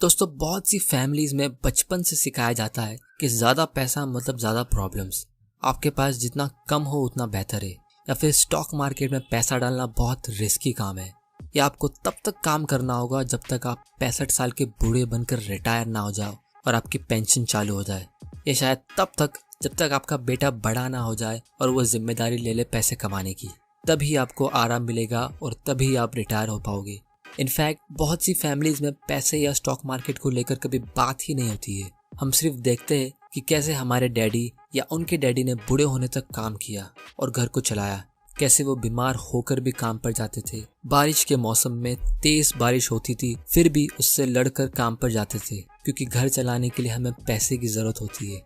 दोस्तों, बहुत सी फैमिलीज में बचपन से सिखाया जाता है कि ज्यादा पैसा मतलब ज्यादा प्रॉब्लम्स। आपके पास जितना कम हो उतना बेहतर है, या फिर स्टॉक मार्केट में पैसा डालना बहुत रिस्की काम है। या आपको तब तक काम करना होगा जब तक आप 65 साल के बूढ़े बनकर रिटायर ना हो जाओ और आपकी पेंशन चालू हो जाए। या शायद तब तक जब तक आपका बेटा बड़ा ना हो जाए और वो जिम्मेदारी ले ले पैसे कमाने की। तभी आपको आराम मिलेगा और तभी आप रिटायर हो पाओगे। इनफैक्ट बहुत सी फैमिलीज में पैसे या स्टॉक मार्केट को लेकर कभी बात ही नहीं होती है। हम सिर्फ देखते हैं कि कैसे हमारे डैडी या उनके डैडी ने बूढ़े होने तक काम किया और घर को चलाया, कैसे वो बीमार होकर भी काम पर जाते थे। बारिश के मौसम में तेज बारिश होती थी फिर भी उससे लड़कर काम पर जाते थे, क्योंकि घर चलाने के लिए हमें पैसे की जरूरत होती है।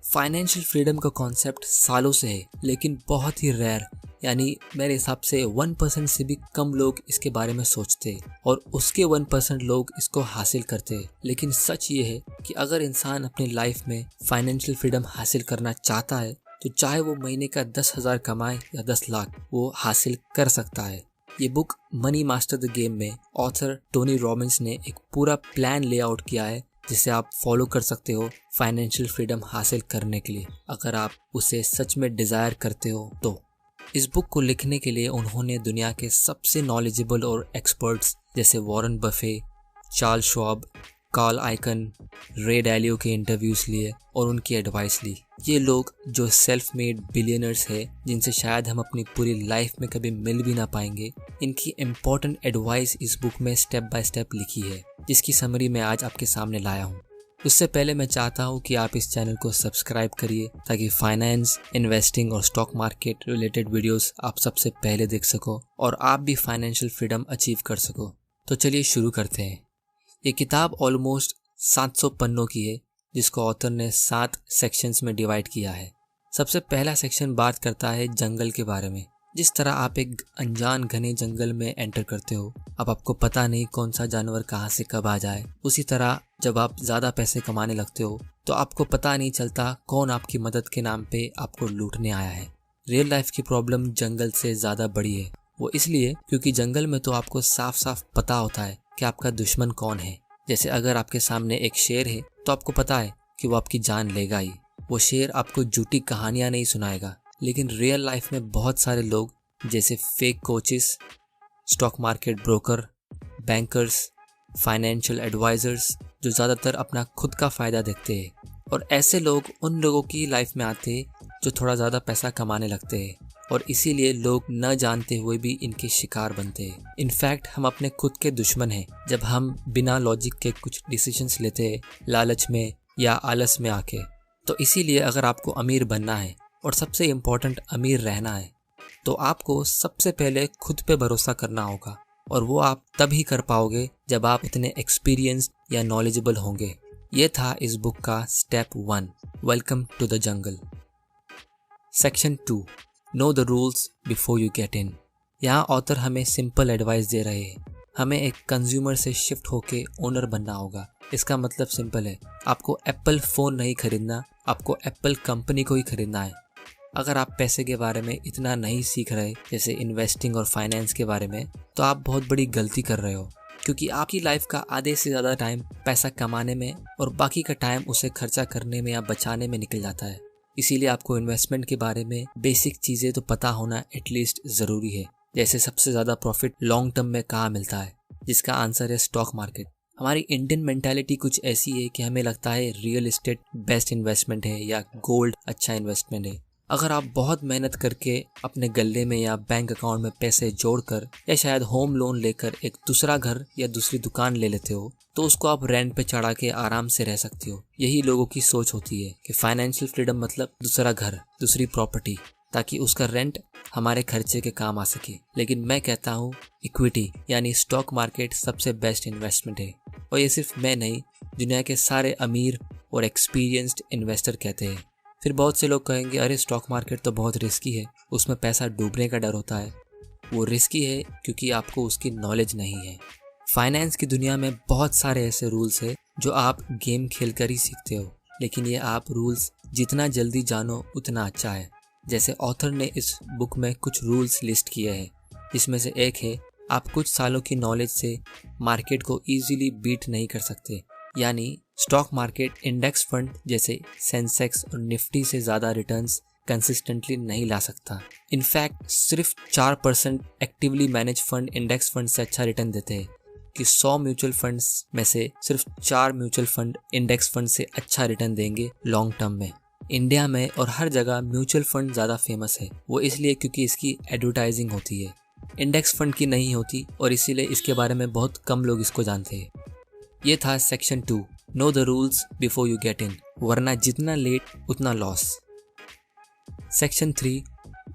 फाइनेंशियल फ्रीडम का कॉन्सेप्ट सालों से है, लेकिन बहुत ही रेयर, यानी मेरे हिसाब से 1% से भी कम लोग इसके बारे में सोचते हैं और उसके 1% लोग इसको हासिल करते हैं। लेकिन सच ये है कि अगर इंसान अपनी लाइफ में फाइनेंशियल फ्रीडम हासिल करना चाहता है तो चाहे वो महीने का 10,000 कमाए या 10 लाख, वो हासिल कर सकता है। ये book money master the game में ऑथर टोनी रॉबिन्स ने एक पूरा प्लान लेआउट किया है जिसे आप फॉलो कर सकते हो फाइनेंशियल फ्रीडम हासिल करने के लिए, अगर आप उसे सच में डिजायर करते हो तो। इस बुक को लिखने के लिए उन्होंने दुनिया के सबसे नॉलेजेबल और एक्सपर्ट्स जैसे Warren Buffett, Charles Schwab, Carl Icahn, Ray Dalio के इंटरव्यूज लिए और उनकी एडवाइस ली। ये लोग जो सेल्फ मेड बिलियनर्स है, जिनसे शायद हम अपनी पूरी लाइफ में कभी मिल भी ना पाएंगे, इनकी इम्पोर्टेंट एडवाइस इस बुक में स्टेप बाय स्टेप लिखी है, जिसकी समरी मैं आज आपके सामने लाया हूँ। उससे पहले मैं चाहता हूँ कि आप इस चैनल को सब्सक्राइब करिए ताकि फाइनेंस, इन्वेस्टिंग और स्टॉक मार्केट रिलेटेड वीडियोस आप सबसे पहले देख सको और आप भी फाइनेंशियल फ्रीडम अचीव कर सको। तो चलिए शुरू करते हैं। ये किताब ऑलमोस्ट 700 पन्नों की है, जिसको ऑथर ने 7 सेक्शंस में डिवाइड किया है। सबसे पहला सेक्शन बात करता है जंगल के बारे में। जिस तरह आप एक अनजान घने जंगल में एंटर करते हो, अब आपको पता नहीं कौन सा जानवर कहाँ से कब आ जाए। उसी तरह जब आप ज़्यादा पैसे कमाने लगते हो तो आपको पता नहीं चलता कौन आपकी मदद के नाम पे आपको लूटने आया है। रियल लाइफ की प्रॉब्लम जंगल से ज़्यादा बड़ी है। वो इसलिए क्योंकि जंगल में तो आपको साफ साफ पता होता है कि आपका दुश्मन कौन है। जैसे अगर आपके सामने एक शेर है तो आपको पता है कि वो आपकी जान लेगा ही। वो शेर आपको झूठी कहानियां नहीं सुनाएगा। लेकिन रियल लाइफ में बहुत सारे लोग जैसे fake coaches, stock market broker, bankers, financial advisers, जो ज़्यादातर अपना खुद का फ़ायदा देखते हैं, और ऐसे लोग उन लोगों की लाइफ में आते हैं जो थोड़ा ज़्यादा पैसा कमाने लगते हैं, और इसीलिए लोग न जानते हुए भी इनके शिकार बनते हैं। इनफैक्ट हम अपने खुद के दुश्मन हैं जब हम बिना लॉजिक के कुछ डिसीजंस लेते हैं, लालच में या आलस में आके। तो इसीलिए अगर आपको अमीर बनना है और सबसे इम्पोर्टेंट अमीर रहना है तो आपको सबसे पहले खुद पे भरोसा करना होगा, और वो आप तभी कर पाओगे जब आप इतने एक्सपीरियंस्ड या नॉलेजेबल होंगे। ये था इस बुक का step 1, welcome to the jungle. Section 2, know the rules before you get in. यहाँ ऑथर हमें सिंपल एडवाइस दे रहे हैं। हमें एक कंज्यूमर से शिफ्ट होके ओनर बनना होगा। इसका मतलब सिंपल है, आपको एप्पल फ़ोन नहीं खरीदना, आपको एप्पल कंपनी को ही खरीदना है। अगर आप पैसे के बारे में इतना नहीं सीख रहे, जैसे इन्वेस्टिंग और फाइनेंस के बारे में, तो आप बहुत बड़ी गलती कर रहे हो, क्योंकि आपकी लाइफ का आधे से ज़्यादा टाइम पैसा कमाने में और बाकी का टाइम उसे खर्चा करने में या बचाने में निकल जाता है। इसीलिए आपको इन्वेस्टमेंट के बारे में बेसिक चीज़ें तो पता होना एटलीस्ट ज़रूरी है। जैसे सबसे ज़्यादा प्रॉफिट लॉन्ग टर्म में कहाँ मिलता है, जिसका आंसर है स्टॉक मार्केट। हमारी इंडियन मेंटालिटी कुछ ऐसी है कि हमें लगता है रियल एस्टेट बेस्ट इन्वेस्टमेंट है या गोल्ड अच्छा इन्वेस्टमेंट है। अगर आप बहुत मेहनत करके अपने गल्ले में या बैंक अकाउंट में पैसे जोड़कर या शायद होम लोन लेकर एक दूसरा घर या दूसरी दुकान ले लेते हो, तो उसको आप रेंट पे चढ़ा के आराम से रह सकते हो। यही लोगों की सोच होती है कि फाइनेंशियल फ्रीडम मतलब दूसरा घर, दूसरी प्रॉपर्टी, ताकि उसका रेंट हमारे खर्चे के काम आ सके। लेकिन मैं कहता हूँ इक्विटी यानी स्टॉक मार्केट सबसे बेस्ट इन्वेस्टमेंट है, और ये सिर्फ मैं नहीं, दुनिया के सारे अमीर और एक्सपीरियंस्ड इन्वेस्टर कहते हैं। फिर बहुत से लोग कहेंगे, अरे स्टॉक मार्केट तो बहुत रिस्की है, उसमें पैसा डूबने का डर होता है। वो रिस्की है क्योंकि आपको उसकी नॉलेज नहीं है। फाइनेंस की दुनिया में बहुत सारे ऐसे रूल्स हैं जो आप गेम खेलकर ही सीखते हो, लेकिन ये आप रूल्स जितना जल्दी जानो उतना अच्छा है। जैसे ऑथर ने इस बुक में कुछ रूल्स लिस्ट किए हैं, जिसमें से एक है आप कुछ सालों की नॉलेज से मार्केट को इजीली बीट नहीं कर सकते। यानी स्टॉक मार्केट इंडेक्स फंड जैसे सेंसेक्स और निफ्टी से ज़्यादा रिटर्न्स कंसिस्टेंटली नहीं ला सकता। इनफैक्ट सिर्फ 4% actively manage fund index fund से अच्छा रिटर्न देते हैं कि 100 म्यूचुअल फंड्स में से सिर्फ 4 म्यूचुअल फंड इंडेक्स फंड से अच्छा रिटर्न देंगे लॉन्ग टर्म में। इंडिया में और हर जगह म्यूचुअल फंड ज़्यादा फेमस है, वो इसलिए क्योंकि इसकी एडवर्टाइजिंग होती है, इंडेक्स फंड की नहीं होती, और इसीलिए इसके बारे में बहुत कम लोग इसको जानते हैं। ये था section 2, know the rules before you get इन, वरना जितना लेट उतना loss. Section 3,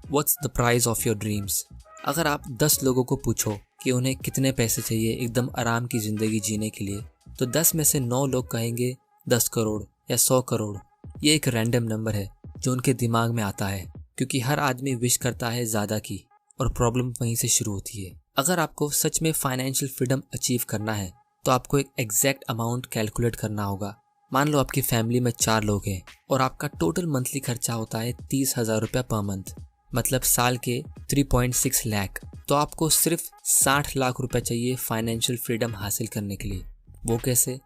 what's the price of your dreams. अगर आप 10 लोगों को पूछो कि उन्हें कितने पैसे चाहिए एकदम आराम की ज़िंदगी जीने के लिए, तो 10 में से 9 लोग कहेंगे 10 करोड़ या 100 करोड़। ये एक रैंडम नंबर है जो उनके दिमाग में आता है, क्योंकि हर आदमी विश करता है ज़्यादा की, और प्रॉब्लम वहीं से शुरू होती है। अगर आपको सच में फाइनेंशियल फ्रीडम अचीव करना है तो आपको एक एग्जैक्ट अमाउंट कैलकुलेट करना होगा। मान लो आपकी फैमिली में 4 लोग हैं और आपका टोटल मंथली खर्चा होता है 30,000 रुपया पर मंथ, मतलब साल के 3.6 लाख। तो आपको सिर्फ 60 लाख रुपया चाहिए फाइनेंशियल फ्रीडम हासिल करने के लिए। वो कैसे,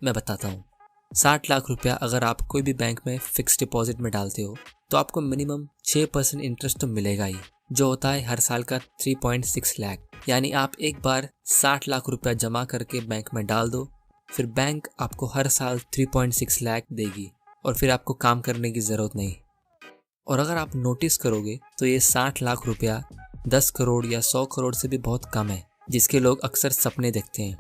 मैं बताता हूँ। 60 लाख रुपया अगर आप कोई भी बैंक में फिक्स डिपॉजिट में डालते हो तो आपको मिनिमम 6% इंटरेस्ट तो मिलेगा ही, जो होता है हर साल का 3.6 लाख। यानी आप एक बार 60 लाख रुपया जमा करके बैंक में डाल दो, फिर बैंक आपको हर साल 3.6 लाख देगी, और फिर आपको काम करने की ज़रूरत नहीं। और अगर आप नोटिस करोगे तो ये 60 लाख रुपया 10 करोड़ या 100 करोड़ से भी बहुत कम है, जिसके लोग अक्सर सपने देखते हैं।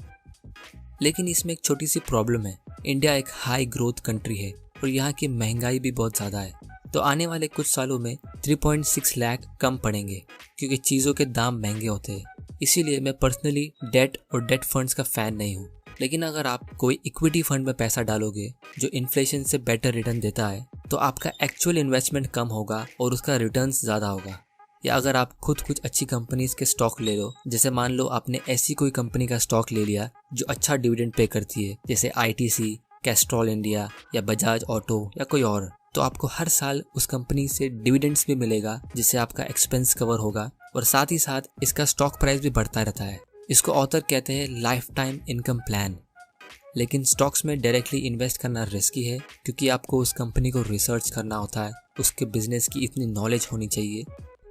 लेकिन इसमें एक छोटी सी प्रॉब्लम है। इंडिया एक हाई ग्रोथ कंट्री है और यहाँ की महंगाई भी बहुत ज़्यादा है, तो आने वाले कुछ सालों में 3.6 लाख कम पड़ेंगे, क्योंकि चीज़ों के दाम महंगे होते हैं। इसीलिए मैं पर्सनली डेट और डेट फंड्स का फ़ैन नहीं हूँ। लेकिन अगर आप कोई इक्विटी फंड में पैसा डालोगे जो इन्फ्लेशन से बेटर रिटर्न देता है, तो आपका एक्चुअल इन्वेस्टमेंट कम होगा और उसका रिटर्न्स ज़्यादा होगा। या अगर आप खुद कुछ अच्छी कंपनीज के स्टॉक ले लो, जैसे मान लो आपने ऐसी कोई कंपनी का स्टॉक ले लिया जो अच्छा डिविडेंड पे करती है, जैसे ITC, कैस्ट्रॉल इंडिया या बजाज ऑटो या कोई और, तो आपको हर साल उस कंपनी से डिविडेंड्स भी मिलेगा, जिससे आपका एक्सपेंस कवर होगा, और साथ ही साथ इसका स्टॉक प्राइस भी बढ़ता रहता है। इसको ऑथर कहते हैं लाइफ टाइम इनकम प्लान। लेकिन स्टॉक्स में डायरेक्टली इन्वेस्ट करना रिस्की है, क्योंकि आपको उस कंपनी को रिसर्च करना होता है, उसके बिजनेस की इतनी नॉलेज होनी चाहिए।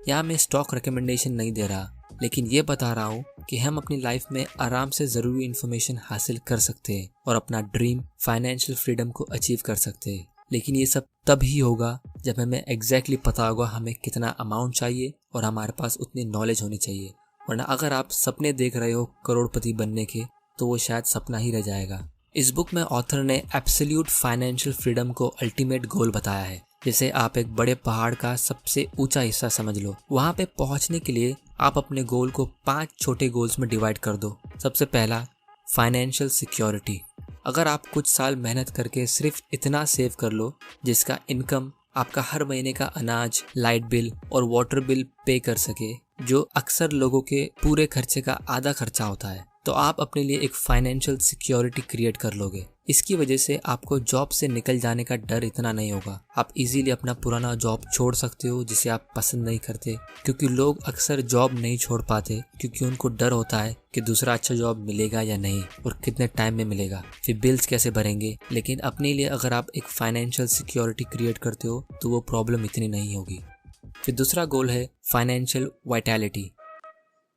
यहाँ मैं स्टॉक रिकमेंडेशन नहीं दे रहा, लेकिन ये बता रहा हूँ कि हम अपनी लाइफ में आराम से ज़रूरी इन्फॉर्मेशन हासिल कर सकते हैं और अपना ड्रीम फाइनेंशियल फ्रीडम को अचीव कर सकते हैं। लेकिन ये सब तब ही होगा जब हमें एग्जैक्टली पता होगा हमें कितना अमाउंट चाहिए और हमारे पास उतनी नॉलेज होनी चाहिए। वरना अगर आप सपने देख रहे हो करोड़पति बनने के, तो वो शायद सपना ही रह जाएगा। इस बुक में ऑथर ने एब्सोल्यूट फाइनेंशियल फ्रीडम को अल्टीमेट गोल बताया है। जैसे आप एक बड़े पहाड़ का सबसे ऊंचा हिस्सा समझ लो। वहां पे पहुंचने के लिए आप अपने गोल को 5 छोटे गोल्स में डिवाइड कर दो। सबसे पहला, फाइनेंशियल सिक्योरिटी। अगर आप कुछ साल मेहनत करके सिर्फ इतना सेव कर लो जिसका इनकम आपका हर महीने का अनाज, लाइट बिल और वाटर बिल पे कर सके, जो अक्सर लोगों के पूरे खर्चे का आधा खर्चा होता है, तो आप अपने लिए एक फाइनेंशियल सिक्योरिटी क्रिएट कर लोगे। इसकी वजह से आपको जॉब से निकल जाने का डर इतना नहीं होगा। आप इजीली अपना पुराना जॉब छोड़ सकते हो जिसे आप पसंद नहीं करते, क्योंकि लोग अक्सर जॉब नहीं छोड़ पाते क्योंकि उनको डर होता है कि दूसरा अच्छा जॉब मिलेगा या नहीं और कितने टाइम में मिलेगा, फिर बिल्स कैसे भरेंगे। लेकिन अपने लिए अगर आप एक फाइनेंशियल सिक्योरिटी क्रिएट करते हो तो वो प्रॉब्लम इतनी नहीं होगी। फिर दूसरा गोल है फाइनेंशियल वाइटैलिटी,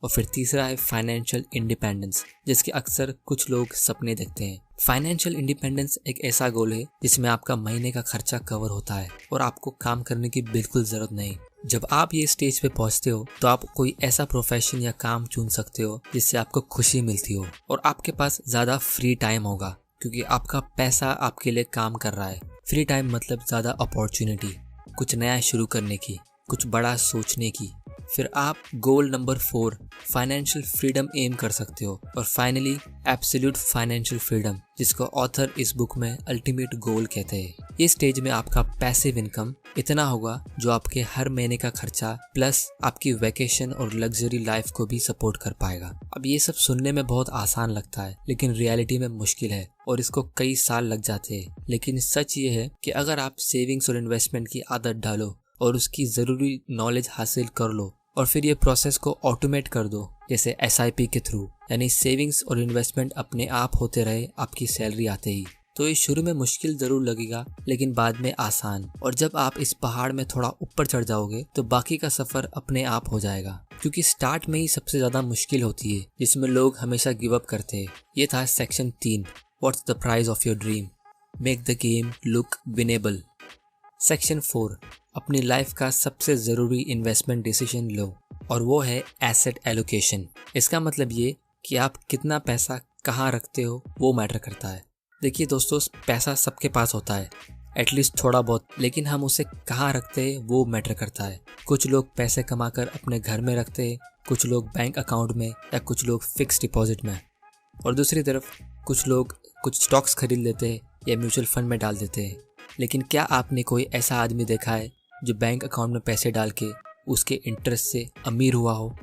और फिर तीसरा है फाइनेंशियल इंडिपेंडेंस, जिसके अक्सर कुछ लोग सपने देखते हैं। फाइनेंशियल इंडिपेंडेंस एक ऐसा गोल है जिसमें आपका महीने का खर्चा कवर होता है और आपको काम करने की बिल्कुल जरूरत नहीं। जब आप ये स्टेज पे पहुंचते हो तो आप कोई ऐसा प्रोफेशन या काम चुन सकते हो जिससे आपको खुशी मिलती हो और आपके पास ज्यादा फ्री टाइम होगा, क्योंकि आपका पैसा आपके लिए काम कर रहा है। फ्री टाइम मतलब ज्यादा अपॉर्चुनिटी, कुछ नया शुरू करने की, कुछ बड़ा सोचने की। फिर आप goal number 4 financial freedom aim कर सकते हो, और फाइनली एब्सोल्यूट फाइनेंशियल फ्रीडम, जिसको ऑथर इस बुक में अल्टीमेट गोल कहते हैं। ये स्टेज में आपका पैसिव इनकम इतना होगा जो आपके हर महीने का खर्चा प्लस आपकी वैकेशन और लग्जरी लाइफ को भी सपोर्ट कर पाएगा। अब ये सब सुनने में बहुत आसान लगता है, लेकिन रियलिटी में मुश्किल है और इसको कई साल लग जाते हैं। लेकिन सच ये है कि अगर आप सेविंग्स और इन्वेस्टमेंट की आदत डालो और उसकी ज़रूरी नॉलेज हासिल कर लो, और फिर ये प्रोसेस को ऑटोमेट कर दो, जैसे SIP के थ्रू, यानी सेविंग्स और इन्वेस्टमेंट अपने आप होते रहे आपकी सैलरी आते ही। तो ये शुरू में मुश्किल जरूर लगेगा, लेकिन बाद में आसान, और जब आप इस पहाड़ में थोड़ा ऊपर चढ़ जाओगे तो बाकी का सफर अपने आप हो जाएगा, क्योंकि स्टार्ट में ही सबसे ज्यादा मुश्किल होती है, जिसमें लोग हमेशा गिव अप करते हैं। ये था section 3, what's the price of your dream, make the game look winnable. Section 4, अपनी लाइफ का सबसे ज़रूरी इन्वेस्टमेंट डिसीजन लो, और वो है एसेट एलोकेशन। इसका मतलब ये कि आप कितना पैसा कहाँ रखते हो वो मैटर करता है। देखिए दोस्तों, पैसा सबके पास होता है, एटलीस्ट थोड़ा बहुत, लेकिन हम उसे कहाँ रखते हैं वो मैटर करता है। कुछ लोग पैसे कमाकर अपने घर में रखते हैं, कुछ लोग बैंक अकाउंट में, या कुछ लोग फिक्स डिपॉजिट में, और दूसरी तरफ कुछ लोग कुछ स्टॉक्स खरीद लेते हैं या म्यूचुअल फंड में डाल देते हैं। लेकिन क्या आपने कोई ऐसा आदमी देखा है जो बैंक अकाउंट में पैसे डाल के उसके इंटरेस्ट से अमीर हुआ हो?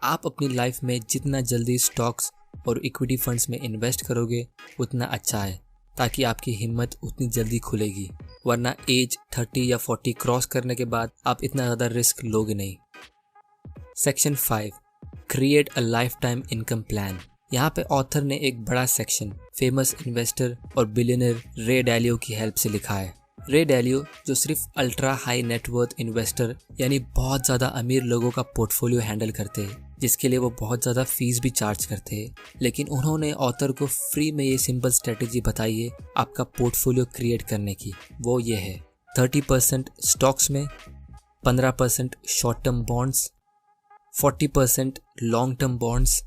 आप अपनी लाइफ में जितना जल्दी स्टॉक्स और इक्विटी फंड्स में इन्वेस्ट करोगे उतना अच्छा है, ताकि आपकी हिम्मत उतनी जल्दी खुलेगी, वरना एज 30 या 40 क्रॉस करने के बाद आप इतना ज़्यादा रिस्क लोगे नहीं। Section 5, create a life time income plan. यहाँ पे ऑथर ने एक बड़ा सेक्शन फेमस इन्वेस्टर और बिलियनर रे डालियो की हेल्प से लिखा है। रे डालियो जो सिर्फ अल्ट्रा हाई नेटवर्थ इन्वेस्टर यानी बहुत ज़्यादा अमीर लोगों का पोर्टफोलियो हैंडल करते हैं, जिसके लिए वो बहुत ज़्यादा फीस भी चार्ज करते हैं, लेकिन उन्होंने ऑथर को फ्री में ये सिंपल स्ट्रेटेजी बताई है आपका पोर्टफोलियो क्रिएट करने की। वो ये है 30% स्टॉक्स में, 15% short term bonds, 40% long term bonds,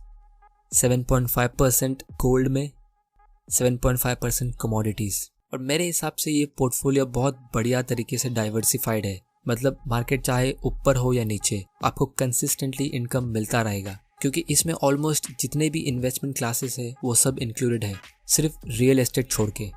7.5% gold में, 7.5% कमोडिटीज़। और मेरे हिसाब से ये पोर्टफोलियो बहुत बढ़िया तरीके से डाइवर्सिफाइड है, मतलब मार्केट चाहे ऊपर हो या नीचे आपको कंसिस्टेंटली इनकम मिलता रहेगा, क्योंकि इसमें ऑलमोस्ट जितने भी इन्वेस्टमेंट क्लासेस है वो सब इंक्लूडेड है, सिर्फ रियल एस्टेट छोड़ के।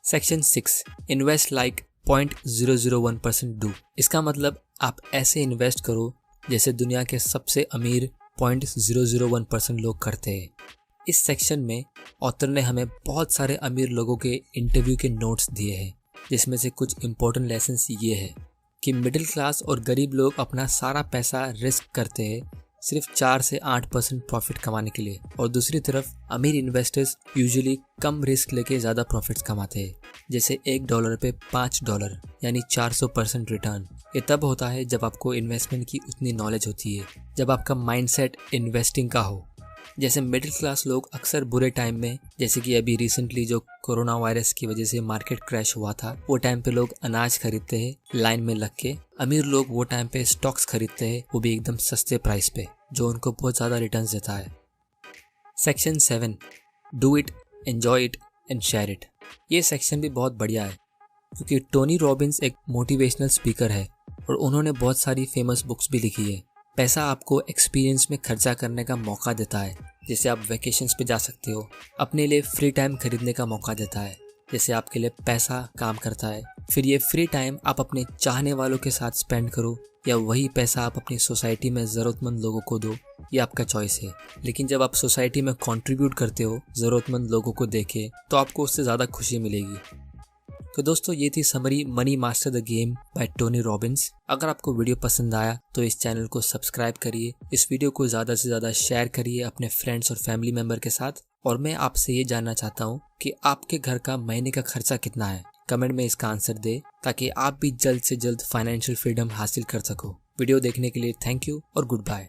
Section 6, invest like 0.001% do. इसका मतलब आप ऐसे इन्वेस्ट करो जैसे दुनिया के सबसे अमीर 0.001% लोग करते हैं। इस सेक्शन में ऑथर ने हमें बहुत सारे अमीर लोगों के इंटरव्यू के नोट्स दिए हैं, जिसमें से कुछ इम्पोर्टेंट लेसन्स ये है कि मिडिल क्लास और गरीब लोग अपना सारा पैसा रिस्क करते हैं सिर्फ 4 से 8% प्रॉफिट कमाने के लिए, और दूसरी तरफ अमीर इन्वेस्टर्स यूजुअली कम रिस्क लेके ज़्यादा प्रॉफिट्स कमाते हैं, जैसे $1 पे $5 यानी 400% रिटर्न। ये तब होता है जब आपको इन्वेस्टमेंट की उतनी नॉलेज होती है, जब आपका माइंडसेट इन्वेस्टिंग का हो। जैसे मिडिल क्लास लोग अक्सर बुरे टाइम में, जैसे कि अभी रिसेंटली जो कोरोना वायरस की वजह से मार्केट क्रैश हुआ था, वो टाइम पे लोग अनाज खरीदते हैं लाइन में लग के। अमीर लोग वो टाइम पे स्टॉक्स खरीदते हैं, वो भी एकदम सस्ते प्राइस पे, जो उनको बहुत ज़्यादा रिटर्न्स देता है। Section 7, do it, enjoy it and share it. ये सेक्शन भी बहुत बढ़िया है, क्योंकि टोनी रॉबिन्स एक मोटिवेशनल स्पीकर है और उन्होंने बहुत सारी फेमस बुक्स भी लिखी है। पैसा आपको एक्सपीरियंस में खर्चा करने का मौका देता है, जैसे आप वैकेशंस पे जा सकते हो। अपने लिए फ्री टाइम खरीदने का मौका देता है, जैसे आपके लिए पैसा काम करता है। फिर ये फ्री टाइम आप अपने चाहने वालों के साथ स्पेंड करो, या वही पैसा आप अपनी सोसाइटी में ज़रूरतमंद लोगों को दो, ये आपका चॉइस है। लेकिन जब आप सोसाइटी में कंट्रीब्यूट करते हो ज़रूरतमंद लोगों को देके, तो आपको उससे ज़्यादा खुशी मिलेगी। तो दोस्तों, ये थी summary money master the game by Tony Robbins. अगर आपको वीडियो पसंद आया तो इस चैनल को सब्सक्राइब करिए, इस वीडियो को ज़्यादा से ज़्यादा शेयर करिए अपने फ्रेंड्स और फैमिली मेम्बर के साथ। और मैं आपसे ये जानना चाहता हूँ कि आपके घर का महीने का खर्चा कितना है। कमेंट में इसका आंसर दे, ताकि आप भी जल्द से जल्द फाइनेंशियल फ्रीडम हासिल कर सको। वीडियो देखने के लिए थैंक यू और गुड बाय।